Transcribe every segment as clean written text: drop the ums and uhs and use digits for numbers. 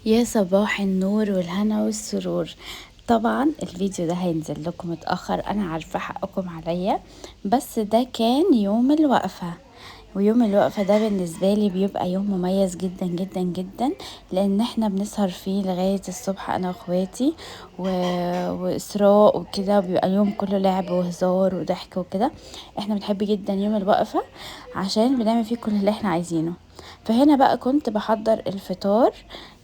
يا صباح النور والهنا والسرور. طبعا الفيديو ده هينزل لكم متأخر، انا عارفة حقكم عليا، بس ده كان يوم الوقفة. ويوم الوقفة ده بالنسبة لي بيبقى يوم مميز جدا جدا جدا، لان احنا بنسهر فيه لغاية الصبح انا واخواتي واسراء وكده، بيبقى اليوم كله لعب وهزار وضحك وكده. احنا بنحب جدا يوم الوقفة عشان بنعمل فيه كل اللي احنا عايزينه. فهنا بقى كنت بحضر الفطار،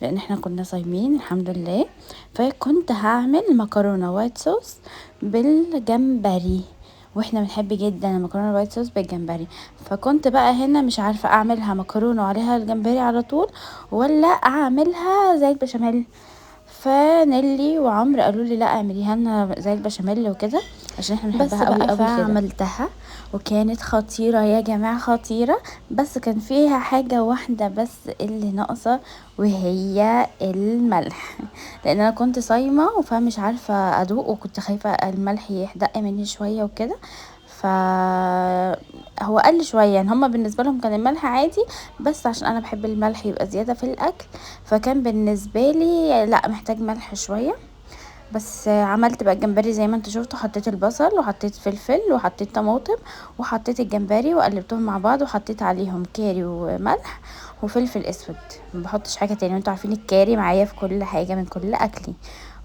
لان احنا كنا صايمين الحمد لله. فكنت هعمل مكرونه وايت صوص بالجمبري، واحنا بنحب جدا المكرونه الوايت صوص بالجمبري. فكنت بقى هنا مش عارفه اعملها مكرونه وعليها الجمبري على طول، ولا اعملها زي البشاميل. فنيلي وعمرو قالوا لي لا اعمليها لنا زي البشاميل وكده، عشان احنا بنحبها قوي قوي كده. فعملتها وكانت خطيره يا جماعه، خطيره. بس كان فيها حاجه واحده بس اللي ناقصه، وهي الملح. لان انا كنت صايمه فمش عارفه ادوق، وكنت خايفه الملح يحدق مني شويه وكده. هو قل شويه، يعني هما بالنسبه لهم كان الملح عادي، بس عشان انا بحب الملح يبقى زياده في الاكل، فكان بالنسبه لي لا محتاج ملح شويه. بس عملت بقى الجمبري زي ما انتوا شفتوا، حطيت البصل وحطيت فلفل وحطيت طماطم وحطيت الجمبري وقلبتهم مع بعض، وحطيت عليهم كاري وملح وفلفل اسود. ما بحطش حاجه تاني، انتوا عارفين الكاري معايا في كل حاجه من كل اكلي.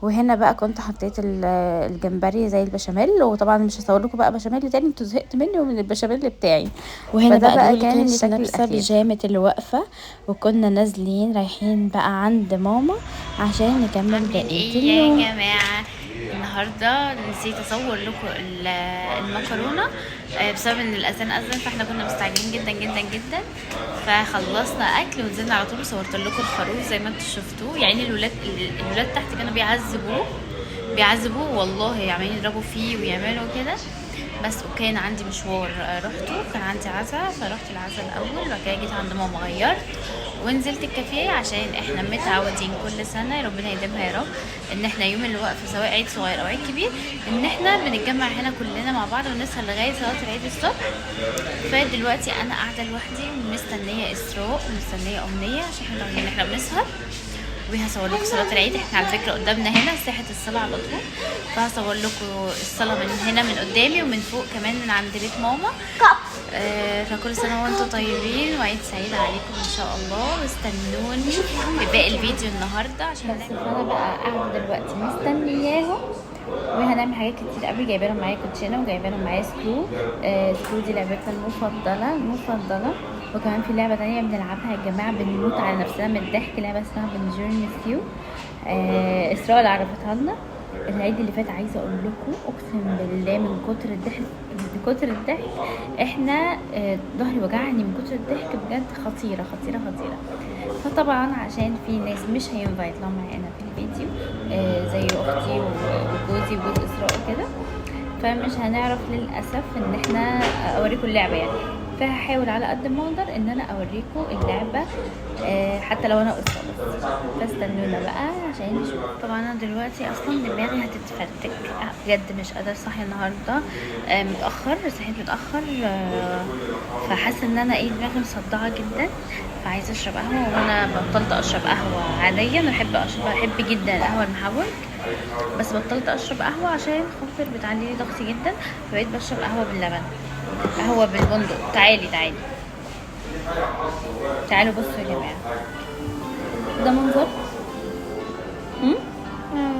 وهنا بقى كنت حطيت الجمبري زي البشاميل، وطبعا مش هصور لكم بقى بشاميل تاني، انتوا زهقت مني ومن البشاميل بتاعي. وهنا بقى كان الشكل لابسه بيجامه الوقفه، وكنا نازلين رايحين بقى عند ماما عشان نكمل بقيه اليوم. يا جماعه النهارده نسيت اصور لكم المكرونه بسبب ان الاذان اذن، فاحنا كنا مستعجلين جدا جدا جدا. فخلصنا اكل ونزلنا على طول وصورت لكم الخروف زي ما انتم شفتوه. يعني الولاد تحت كانوا بيعذبوه والله، عمالين يضربوا فيه ويعملوا كده. بس وكان عندي مشوار رحته، كان عندي عزا، فرحت العزا الاول، وبعد كده جيت عند ماما غيرت ونزلت الكافيه، عشان احنا متعودين كل سنه ربنا يديمها يا رب ان احنا يوم الوقفه سواء عيد صغير او عيد كبير ان احنا بنتجمع هنا كلنا مع بعض ونسهر لغايه صلاه العيد الصبح. فدلوقتي انا قاعده لوحدي ومستنيه اسراء ومستنيه امنيه، عشان احنا متعودين ان احنا بنسهر. وهصور لكم صلاه العيد، احنا على فكره قدامنا هنا ساحه الصلاه على طول، فهصور لكم الصلاه من هنا من قدامي ومن فوق كمان من عند بيت ماما. فكل سنه وانتم طيبين وعيد سعيد عليكم ان شاء الله، واستنوني في باقي الفيديو النهارده. عشان بس انا بقى قاعده دلوقتي مستنياهم، وهنعمل حاجات كتير قوي. جايبه لهم معايا كوتشينه، وجايبه لهم معايا سكرو. سكرو دي لعبتنا المفضله. وكمان في لعبه تانية بنلعبها يا جماعه، بنموت على نفسنا من الضحك، لعبه اسمها بنجورن وذ يو. اسراء اللي عرفتها لنا العيد اللي فات. عايزه اقول لكم اقسم بالله من كتر الضحك، احنا ظهري وجعني من كتر الضحك بجد. خطيره خطيره خطيره. فطبعا عشان في ناس مش هينفايت لهم معانا في الفيديو، زي اختي وجوزي وجوز اسراء وكده، فمش هنعرف للاسف ان احنا اوريكم اللعبه يعني. فهحاول على قد ما اقدر ان انا اوريكم اللعبه، حتى لو انا قصه بس. فاستنونا بقى عشان نشوف. طبعا انا دلوقتي اصلا دماغي هتتفرتك بجد، مش قادره صاحيه النهارده متاخر، صحيت متاخر. فحاسه ان انا دماغي مصدعه جدا، فعايزه اشرب قهوه. وانا بطلت اشرب قهوه عاديه، انا بحب جدا القهوه المحوج، بس بطلت اشرب قهوه عشان خاطر بتعلي لي ضغطي جدا. فبقيت بشرب قهوه باللبن، قهوه بالبندق. تعالي تعالوا بصوا يا جماعه، ده منظر.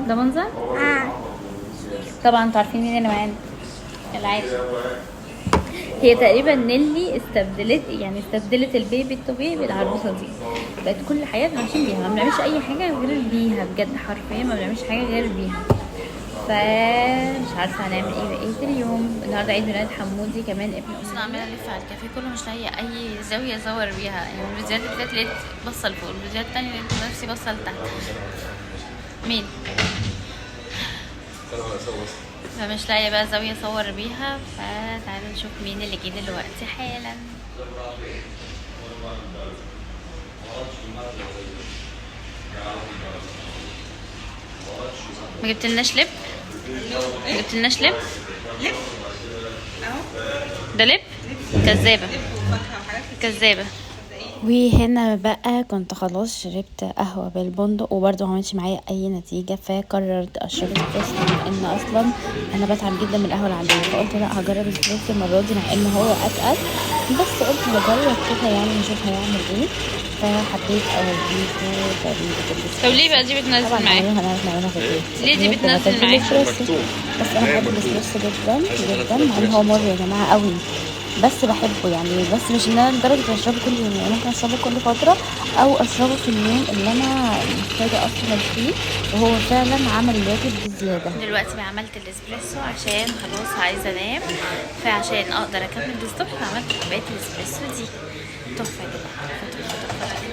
ده منظر. طبعا انتوا عارفين مين اللي معانا العادي. هي تقريبا نيلي استبدلت البيبي الطبيعي بالعروسه دي. بقت كل حياتنا ماشيين بيها، ما بنعملش اي حاجه غير بيها بجد، حرفيا ما بنعملش حاجه غير بيها. فمش عارفه هنعمل ايه بقيه اليوم. النهارده عيد ميلاد حمودي كمان ابن اصلا عماله الف على الكافيه كله مش لاقيه اي زاويه ازور بيها. يعني الفيديوهات اللي فاتت لقيت بصه لفوق، الفيديوهات التانية لقيت نفسي بصه لتحت. مين؟ فمش لاقيه بقى زاويه اصور بيها. فتعالوا نشوف مين اللي جه دلوقتي حالا. ما جبتلناش لب؟ لب اهو. ده لب؟ كذابه. وهنا بقى كنت خلاص شربت قهوة بالبندق وبرضه ما عملتش معايا اي نتيجة، فقررت اشرب اسبريسو بما ان اصلا انا بتعب جدا من القهوة العادية، فقلت لا هجرب اسبريسو المرة دي مع ان هو اتقل، بس قلت هجرب كده يعني نشوف هيعمل ايه. فحبيت اوريكم طريقة الاسبريسو. طب ليه بقى دي طبعا بتنزل معاك؟ هنعرف نعملها في البيت. ليه دي بتنزل معاك؟ بس انا بحب الاسبريسو جدا جدا، مع ان هو مر يا جماعة قوي، بس بحبه يعني، بس مش ان انا لدرجه اشربه كل يوم، يعني ممكن اشربه كل فتره او اشربه في اليوم اللي انا محتاجه افصل فيه، وهو فعلا عمل الواجب بزياده. دلوقتي بقى عملت الاسبريسو عشان خلاص عايزه انام، فعشان اقدر اكمل الصبح عملت كوبايه الاسبريسو دي تحفه يا جماعه، تحفه تحفه تحفه.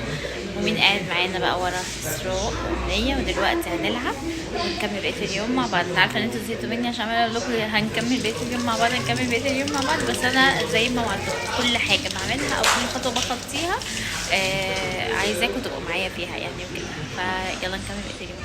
ومين قاعد معانا بقى ورا؟ اسراء وامنيه، ودلوقتي هنلعب ونكمل بقيه اليوم مع بعض. انا عارفه ان انتوا زهقتوا مني عشان عماله اقول لكم هنكمل بقيه اليوم مع بعض، هنكمل بقيه اليوم مع بعض، بس انا زي ما وعدتكم كل حاجه بعملها او كل خطوه بخطيها عايزاكم تبقوا معايا فيها يعني وكده، فيلا نكمل بقيه اليوم.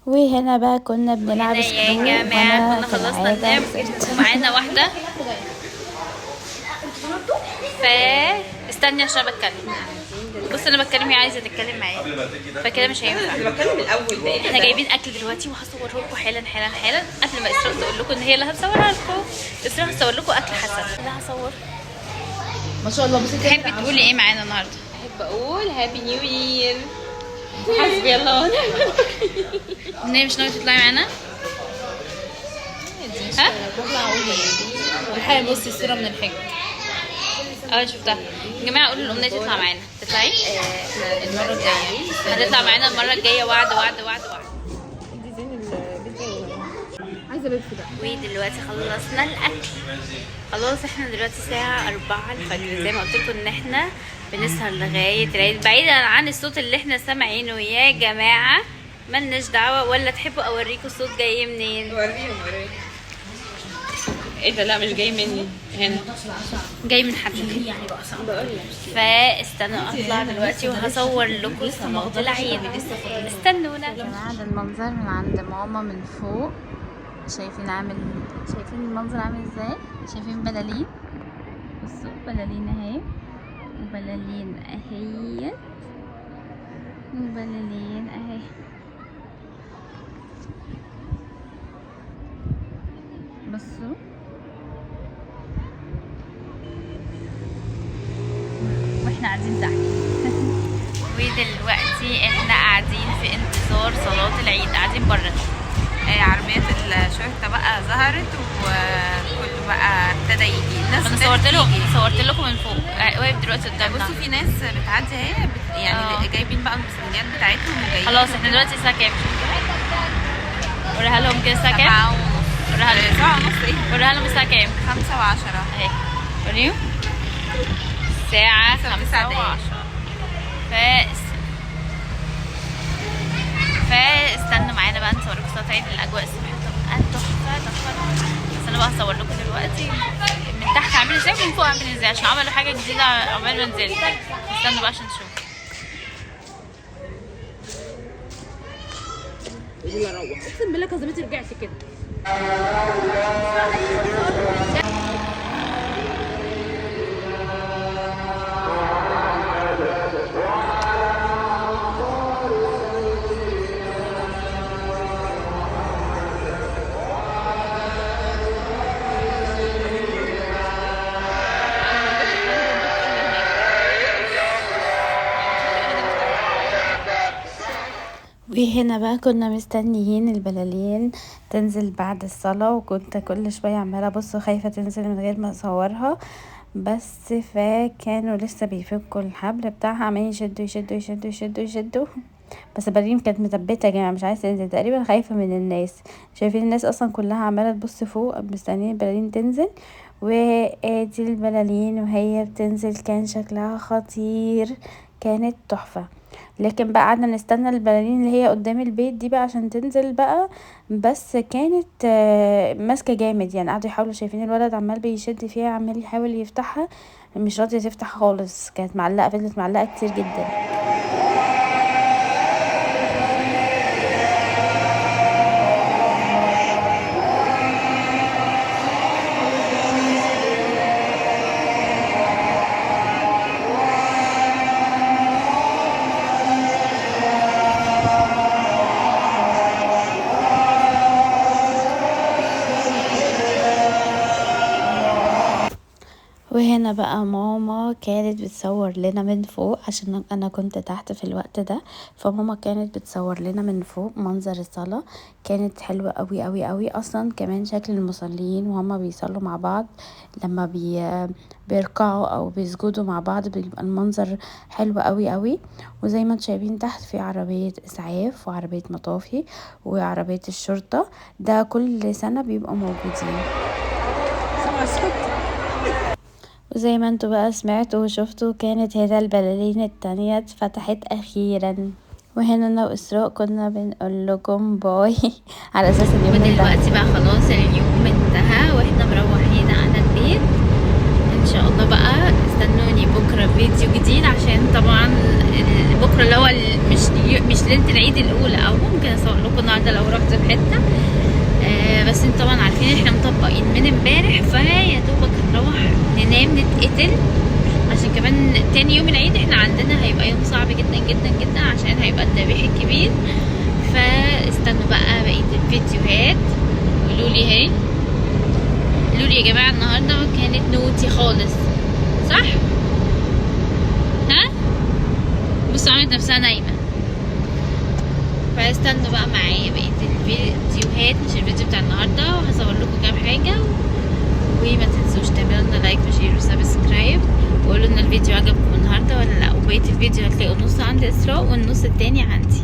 وهنا بقى كنا بنلعب هنا سكرو، يا جماعة وانا كنا خلصنا كالعادة ننام ومعانا واحدة استني عشان بتكلم. بص انا بتكلم، هي عايزة تتكلم معايا فكده مش هينفع. انا بتكلم الاول ده. احنا جايبين اكل دلوقتي وهصوره لكم حالا حالا حالا قبل ما اسراء تقول لكم ان هي اللي هتصورها لكم. اسراء هتصور لكم اكل حسن. لا هصور. ما شاء الله. بصي تحبي تقولي ايه معانا النهارده؟ احب اقول هابي نيو يير. حسبي الله ونعم الوكيل. ان هي مش ناوية تطلعي معانا؟ ها؟ بطلع اقول الحقيقه. بصي الصوره من الحج. شفتها. يا جماعه قولوا للامنيه تطلع معانا. تطلعي؟ المره الجايه هتطلع معانا المره الجايه، وعد وعد وعد وعد. دي زين الفيديو. عايزه بيبسي بقى. ودلوقتي خلصنا الاكل خلاص. احنا دلوقتي الساعه 4 الفجر، زي ما قلت لكم ان احنا بنسهر لغايه العيد، بعيدا عن الصوت اللي احنا سامعينه يا جماعه ملناش دعوه. ولا تحبوا اوريكم الصوت جاي منين؟ وريهم. ايه ده؟ لا مش جاي مني هنا، جاي من حد فاستنوا اطلع دلوقتي وهصور لكم صلاة العيد. استنونا يا جماعه. ده المنظر من عند ماما من فوق، شايفين المنظر عامل ازاي؟ شايفين بلالين؟ بصوا بلالين اهي، وبلالين اهي، وبلالين اهي. بصوا واحنا قاعدين تحت. ودلوقتي احنا قاعدين في انتظار صلاة العيد، قاعدين بره. عربيات الشرطه بقى ظهرت وكله بقى ابتدى يجي الناس. انا صورت لكم من فوق، واقف دلوقتي قدامنا. بصوا في ناس بتعدي اهي يعني جايبين بقى المسؤوليات بتاعتهم وجايين. خلاص احنا دلوقتي الساعه كام؟ وريها لهم كده الساعه كام؟ وريها لهم 7:30. ايه؟ وريها لهم الساعه كام؟ 5:10 اهي وريهم الساعه 5:10. فاستنوا معانا بقى نصور لكم صلاة العيد. الاجواء الصبح تبقى تحفه. بس انا بقى هصور لكم دلوقتي من تحت عامل ازاي ومن فوق عامل ازاي، عشان عملوا حاجه جديده عقبال ما نزلت. استنوا بقى عشان تشوفوا. اروح اقسم بالله كظمتي رجعت كده. وهنا بقى كنا مستنيين البلالين تنزل بعد الصلاة، وكنت كل شوية عمالة ابص خايفة تنزل من غير ما اصورها، بس فكانوا لسه بيفكوا الحبل بتاعها، عمالين يشدوا. بس البلالين كانت مثبته يا جماعه، مش عايزه تنزل تقريبا، خايفه من الناس. شايفين الناس اصلا كلها عماله تبص فوق مستنيين البلالين تنزل. وادي البلالين وهي بتنزل كان شكلها خطير، كانت تحفه. لكن بقى قعدنا نستنى البلالين اللي هي قدام البيت دي بقى عشان تنزل بقى، بس كانت ماسكه جامد يعني. قعدوا يحاولوا، شايفين الولد عمال بيشد فيها، عمال يحاول يفتحها، مش راضيه تفتح خالص، كانت معلقه، فضلت معلقه كتير جدا. وهنا بقى ماما كانت بتصور لنا من فوق، عشان انا كنت تحت في الوقت ده، فماما كانت بتصور لنا من فوق منظر الصلاة. كانت حلوة قوي قوي قوي. اصلا كمان شكل المصلين وهما بيصلوا مع بعض، لما بيركعوا او بيسجدوا مع بعض، بيبقى المنظر حلو قوي قوي. وزي ما انتم شايفين تحت في عربية اسعاف وعربية مطافي وعربية الشرطة، ده كل سنة بيبقوا موجودين. وزي ما انتوا بقى سمعتوا وشفتوا، كانت هنا البلالين التانية اتفتحت اخيرا. وهنا انا واسراء كنا بنقول لكم باي على اساس اليوم انتهى. ودلوقتي بقى خلاص اليوم انتهى واحنا مروحين على البيت. ان شاء الله بقى استنوني بكره فيديو جديد، عشان طبعا بكره اللي هو مش ليله العيد الاولى، او ممكن اصور لكم النهارده لو رحت في حته. بس انتوا طبعا عارفين احنا مطبقين من امبارح، فيا دوبك هنروح ننام نتقتل، عشان كمان تاني يوم العيد احنا عندنا هيبقى يوم صعب جدا جدا جدا، عشان هيبقى الذبيح الكبير. فاستنوا بقى بقية الفيديوهات. قولولي هي، قولولي يا جماعة النهاردة كانت نوتي خالص صح؟ ها؟ بصوا عملت نفسها نايمة. فاستنوا بقى معايا بقية الفيديوهات، مش الفيديو بتاع النهاردة، وهصور لكم كام حاجة. وما تنسوش تعملوا لنا لايك وشير وسبسكرايب، وقولوا ان الفيديو عجبكم النهارده ولا لا. وبقية الفيديو هتلاقوا نص عند اسراء والنص التاني عندي.